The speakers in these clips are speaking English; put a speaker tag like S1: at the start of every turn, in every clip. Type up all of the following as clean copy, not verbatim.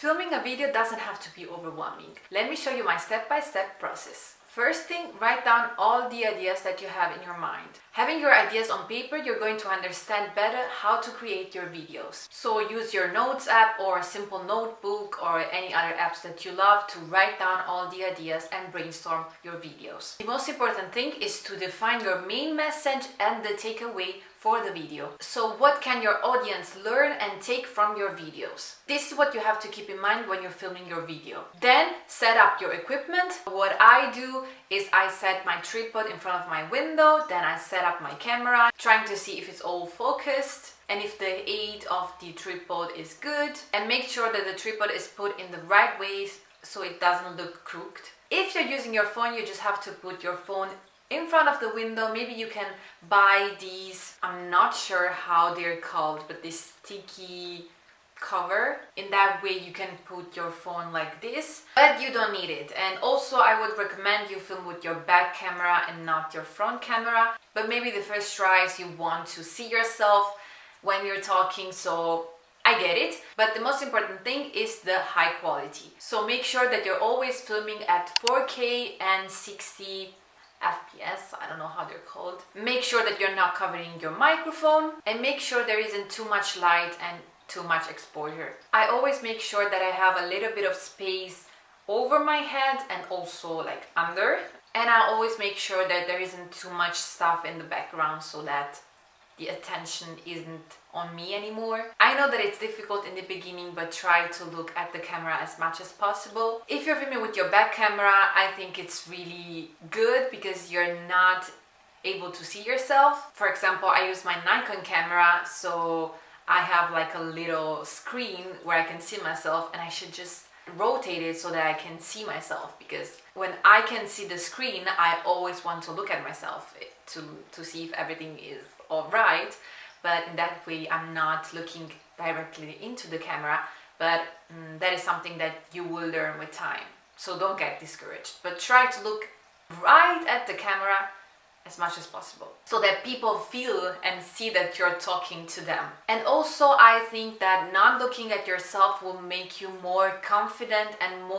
S1: Filming a video doesn't have to be overwhelming. Let me show you my step-by-step process. First thing, write down all the ideas that you have in your mind. Having your ideas on paper, you're going to understand better how to create your videos. So use your notes app or a simple notebook or any other apps that you love to write down all the ideas and brainstorm your videos. The most important thing is to define your main message and the takeaway for the video. So what can your audience learn and take from your videos? This is what you have to keep in mind when you're filming your video. Then set up your equipment. What I do is I set my tripod in front of my window, then I set up my camera, trying to see if it's all focused and if the aid of the tripod is good, and make sure that the tripod is put in the right way so it doesn't look crooked. If you're using your phone, you just have to put your phone in front of the window. Maybe you can buy these, I'm not sure how they're called, but this sticky cover. In that way you can put your phone like this, but you don't need it. And also I would recommend you film with your back camera and not your front camera. But maybe the first tries you want to see yourself when you're talking, so I get it. But the most important thing is the high quality. So make sure that you're always filming at 4K and 60 FPS, I don't know how they're called. Make sure that you're not covering your microphone and make sure there isn't too much light and too much exposure. I always make sure that I have a little bit of space over my head and also like under. And I always make sure that there isn't too much stuff in the background so that the attention isn't on me anymore. I know that it's difficult in the beginning, but try to look at the camera as much as possible. If you're filming with your back camera, I think it's really good because you're not able to see yourself. For example, I use my Nikon camera, so I have like a little screen where I can see myself, and I should just rotate it so that I can see myself, because when I can see the screen, I always want to look at myself to see if everything is all right. But in that way I'm not looking directly into the camera, but that is something that you will learn with time, so don't get discouraged, but try to look right at the camera as much as possible so that people feel and see that you're talking to them. And also I think that not looking at yourself will make you more confident and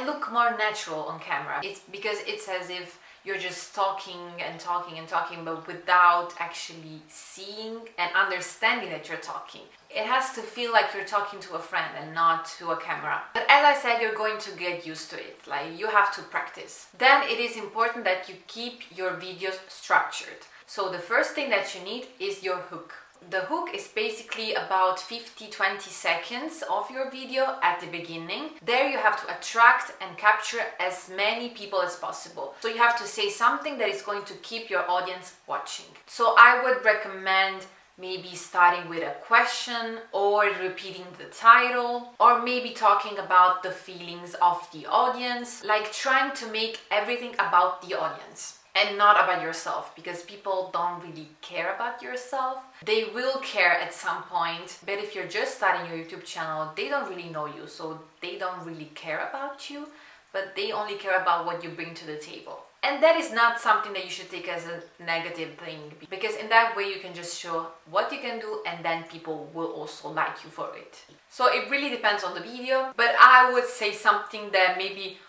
S1: look more natural on camera. It's because it's as if you're just talking and talking and talking, but without actually seeing and understanding that you're talking. It has to feel like you're talking to a friend and not to a camera. But as I said, you're going to get used to it. Like, you have to practice. Then it is important that you keep your videos structured. So the first thing that you need is your hook. The hook is basically about 50-20 seconds of your video at the beginning. There you have to attract and capture as many people as possible. So you have to say something that is going to keep your audience watching. So I would recommend maybe starting with a question or repeating the title, or maybe talking about the feelings of the audience, like trying to make everything about the audience and not about yourself, because people don't really care about yourself. They will care at some point, but if you're just starting your YouTube channel, they don't really know you, so they don't really care about you, but they only care about what you bring to the table. And that is not something that you should take as a negative thing, because in that way you can just show what you can do, and then people will also like you for it. So it really depends on the video, but I would say something that maybe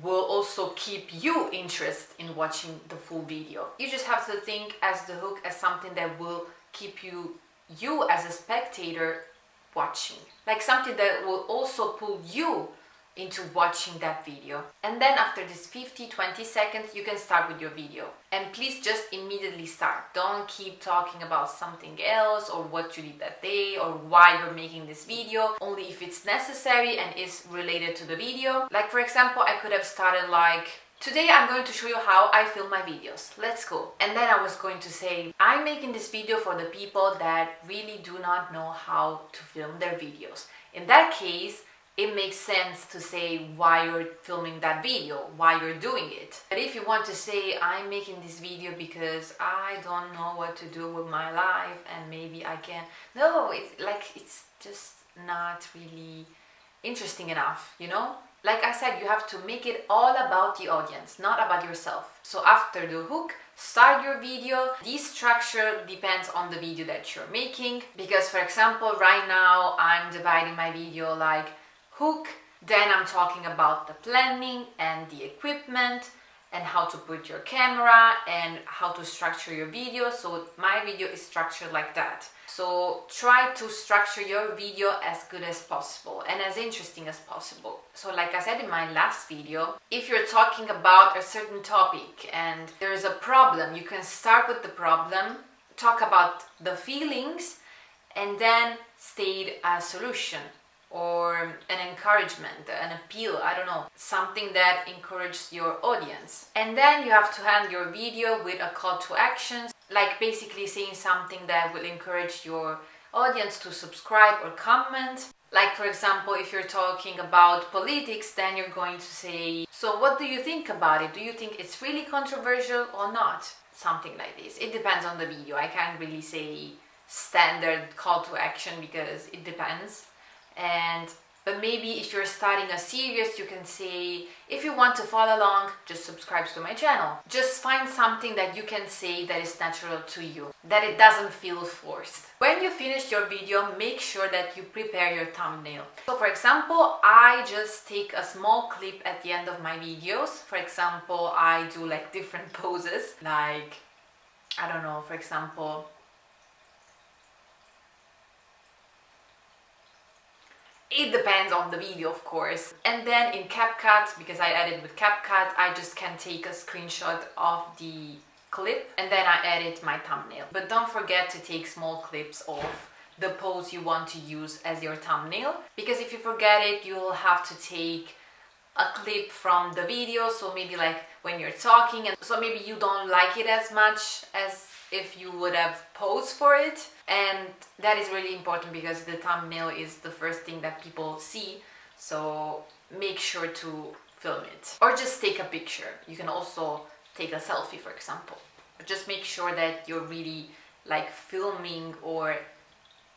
S1: will also keep you interested in watching the full video. You just have to think as the hook as something that will keep you as a spectator watching, like something that will also pull you into watching that video. And then after this 50-20 seconds you can start with your video. And please just immediately start. Don't keep talking about something else or what you did that day or why you're making this video, only if it's necessary and is related to the video. Like, for example, I could have started like, today I'm going to show you how I film my videos. Let's go. And then I was going to say, I'm making this video for the people that really do not know how to film their videos. In that case, it makes sense to say why you're filming that video, why you're doing it. But if you want to say, I'm making this video because I don't know what to do with my life and maybe I can... No, it's just not really interesting enough, you know? Like I said, you have to make it all about the audience, not about yourself. So after the hook, start your video. This structure depends on the video that you're making. Because, for example, right now I'm dividing my video like hook. Then I'm talking about the planning and the equipment and how to put your camera and how to structure your video. So my video is structured like that. So try to structure your video as good as possible and as interesting as possible. So like I said in my last video, if you're talking about a certain topic and there's a problem, you can start with the problem, talk about the feelings, and then state a solution or an encouragement, an appeal, I don't know, something that encourages your audience. And then you have to end your video with a call to action, like basically saying something that will encourage your audience to subscribe or comment. Like for example, if you're talking about politics, then you're going to say, so what do you think about it? Do you think it's really controversial or not? Something like this. It depends on the video. I can't really say standard call to action because it depends. But maybe if you're starting a series, you can say, if you want to follow along, just subscribe to my channel. Just find something that you can say that is natural to you, that it doesn't feel forced. When you finish your video, make sure that you prepare your thumbnail. So for example, I just take a small clip at the end of my videos. For example, I do like different poses, like, I don't know, for example, it depends on the video, of course. And then in CapCut, because I edit with CapCut, I just can take a screenshot of the clip and then I edit my thumbnail. But don't forget to take small clips of the pose you want to use as your thumbnail, because if you forget it, you'll have to take a clip from the video, so maybe like when you're talking, and so maybe you don't like it as much as if you would have posed for it. And that is really important because the thumbnail is the first thing that people see, so make sure to film it. Or just take a picture. You can also take a selfie, for example. But just make sure that you're really like filming or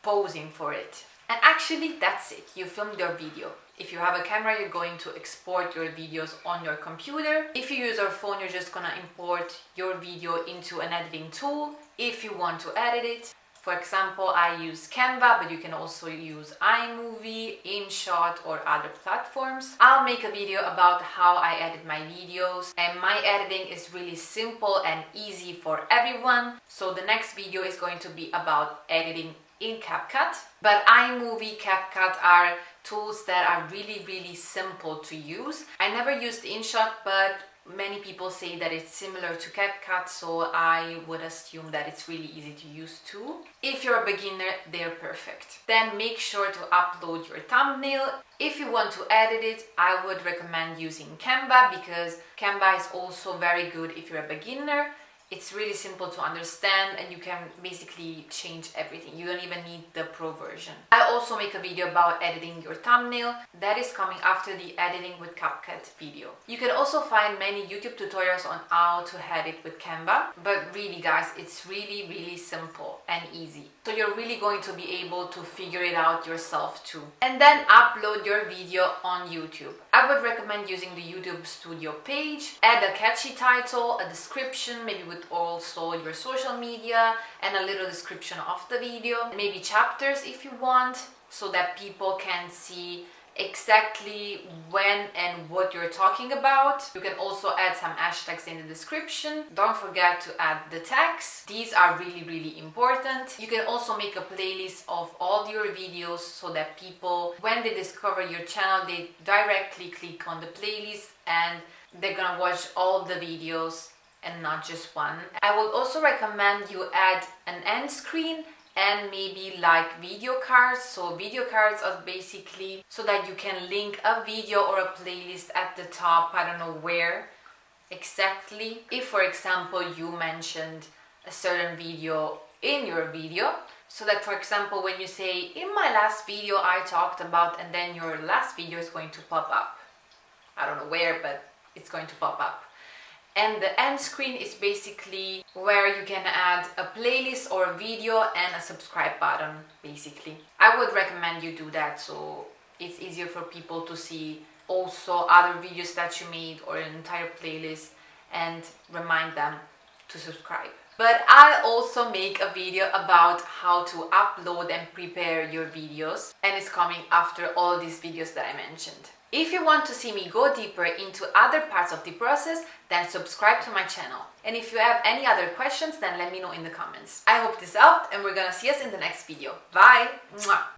S1: posing for it. And actually that's it. You filmed your video. If you have a camera, you're going to export your videos on your computer. If you use your phone, you're just gonna import your video into an editing tool if you want to edit it. For example, I use Canva, but you can also use iMovie, InShot, or other platforms. I'll make a video about how I edit my videos, and my editing is really simple and easy for everyone. So the next video is going to be about editing in CapCut. But iMovie, CapCut are tools that are really simple to use. I never used InShot, but many people say that it's similar to CapCut, so I would assume that it's really easy to use too. If you're a beginner, they're perfect. Then make sure to upload your thumbnail. If you want to edit it, I would recommend using Canva, because Canva is also very good if you're a beginner. It's really simple to understand and you can basically change everything. You don't even need the pro version. I also make a video about editing your thumbnail. That is coming after the editing with CapCut video. You can also find many YouTube tutorials on how to edit with Canva. But really guys, it's really simple and easy. So you're really going to be able to figure it out yourself too. And then upload your video on YouTube. I would recommend using the YouTube Studio page. Add a catchy title, a description, maybe with also your social media, and a little description of the video, maybe chapters if you want, so that people can see exactly when and what you're talking about. You can also add some hashtags in the description. Don't forget to add the tags. These are really important. You can also make a playlist of all your videos so that people, when they discover your channel, they directly click on the playlist and they're gonna watch all the videos and not just one. I would also recommend you add an end screen and maybe like video cards. So video cards are basically so that you can link a video or a playlist at the top, I don't know where exactly. If for example you mentioned a certain video in your video, so that for example when you say in my last video I talked about, and then your last video is going to pop up. I don't know where, but it's going to pop up. And the end screen is basically where you can add a playlist or a video and a subscribe button, basically. I would recommend you do that so it's easier for people to see also other videos that you made or an entire playlist and remind them to subscribe. But I also make a video about how to upload and prepare your videos, and it's coming after all these videos that I mentioned. If you want to see me go deeper into other parts of the process, then subscribe to my channel. And if you have any other questions, then let me know in the comments. I hope this helped, and we're gonna see us in the next video. Bye! Mwah.